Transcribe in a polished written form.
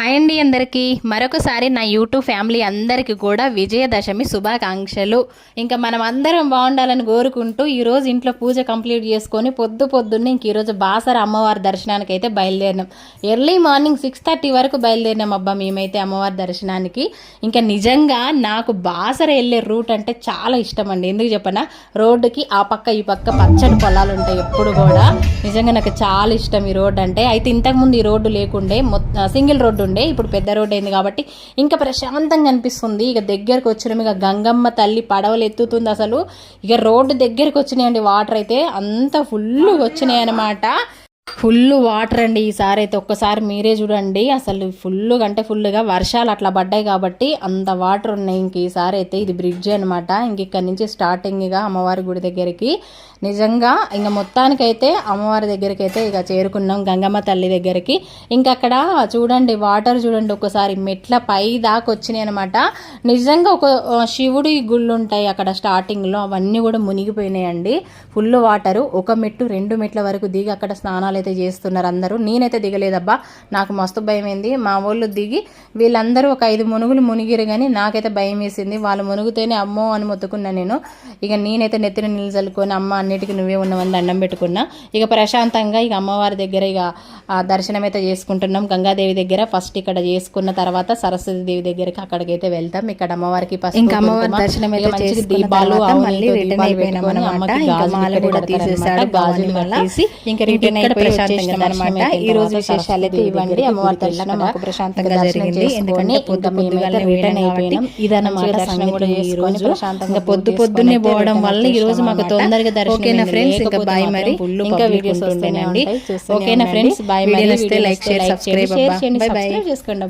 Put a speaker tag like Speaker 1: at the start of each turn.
Speaker 1: Hi అండి అందరికీ మరొకసారి నా యూట్యూబ్ ఫ్యామిలీ అందరికీ కూడా విజయదశమి శుభాకాంక్షలు. ఇంకా మనం అందరం బాగుండాలని కోరుకుంటూ ఈరోజు ఇంట్లో పూజ కంప్లీట్ చేసుకొని పొద్దున్నే ఇంక ఈరోజు బాసర అమ్మవారి దర్శనానికి అయితే బయలుదేరినాం. ఎర్లీ మార్నింగ్ 6:30 వరకు బయలుదేరినాం అబ్బా మేమైతే అమ్మవారి దర్శనానికి. ఇంకా నిజంగా నాకు బాసర వెళ్ళే రూట్ అంటే చాలా ఇష్టం అండి. ఎందుకు చెప్పనా, రోడ్డుకి ఆ పక్క ఈ పక్క పచ్చడి పొలాలు ఉంటాయి ఎప్పుడు కూడా. నిజంగా నాకు చాలా ఇష్టం ఈ రోడ్డు అంటే. అయితే ఇంతకుముందు ఈ రోడ్డు లేకుండే, సింగిల్ రోడ్డు ఉండే, ఇప్పుడు పెద్ద రోడ్డు అయింది కాబట్టి ఇంకా ప్రశాంతంగా అనిపిస్తుంది. ఇక దగ్గరకు వచ్చినాం, ఇక గంగమ్మ తల్లి పడవలు ఎత్తుతుంది. అసలు ఇక రోడ్డు దగ్గరకు వచ్చినాయండి, వాటర్ అయితే అంత ఫుల్ వచ్చినాయి అనమాట. ఫుల్ వాటర్ అండి ఈసారి అయితే. ఒక్కసారి మీరే చూడండి, అసలు ఫుల్గా వర్షాలు అట్లా పడ్డాయి కాబట్టి అంత వాటర్ ఉన్నాయి. ఇంక ఈసారి అయితే ఇది బ్రిడ్జ్ అనమాట. ఇంక ఇక్కడ నుంచి స్టార్టింగ్గా అమ్మవారి గుడి దగ్గరికి. నిజంగా ఇంక మొత్తానికైతే అమ్మవారి దగ్గరికి అయితే ఇక చేరుకున్నాం, గంగమ్మ తల్లి దగ్గరికి. ఇంకా అక్కడ చూడండి వాటర్ చూడండి, ఒకసారి మెట్ల పై దాకా వచ్చినాయి అనమాట. నిజంగా ఒక శివుడి గుళ్ళు ఉంటాయి అక్కడ స్టార్టింగ్లో, అవన్నీ కూడా మునిగిపోయినాయండి. Full water. ఒక మెట్టు 2 మెట్ల వరకు దిగి అక్కడ స్నానాలు అయితే చేస్తున్నారు అందరూ. నేనైతే దిగలేదబ్బా, నాకు మస్తు భయం అయింది. మా వాళ్ళు దిగి వీళ్ళందరూ ఒక 5 మునుగులు మునిగిరు, కానీ నాకైతే భయం వేసింది. వాళ్ళు మునుగుతేనే అమ్మో అని మొత్తుకున్నా నేను. ఇక నేనైతే నెత్తిన నీళ్ళు చల్లుకొని అమ్మ అన్నిటికీ నువ్వే ఉన్నామని దండం పెట్టుకున్నా. ఇక ప్రశాంతంగా ఇక అమ్మవారి దగ్గర ఇక దర్శనం అయితే చేసుకుంటున్నాం. గంగాదేవి దగ్గర ఫస్ట్ ఇక్కడ చేసుకున్న తర్వాత సరస్వతి దేవి దగ్గరికి అక్కడికైతే వెళ్తాం. ఇక్కడ అమ్మవారికి ఇంకా అమ్మవారి దర్శనం అయితే చేసి దీపాలు ఈ రోజు విశేషాలు అయితే ఇవ్వండి. అమ్మవారి దర్శనం మాకు ప్రశాంతంగా జరిగింది. ఎందుకంటే రిటర్న్ అయిపోయినాం. ఇదన్నమాట దర్శనం కూడా చేసుకొని ప్రశాంతంగా పొద్దున్నే పోవడం వల్ల ఈ రోజు మాకు తొందరగా దర్శనం. ఓకేనా ఫ్రెండ్స్, ఇంకా బాయ్. మరి ఇంకా వీడియోస్ వస్తూనే ఉంటాయి. ఓకేనా ఫ్రెండ్స్, బాయ్. మరి లైక్, షేర్, సబ్స్క్రైబ్ చేసుకోండి.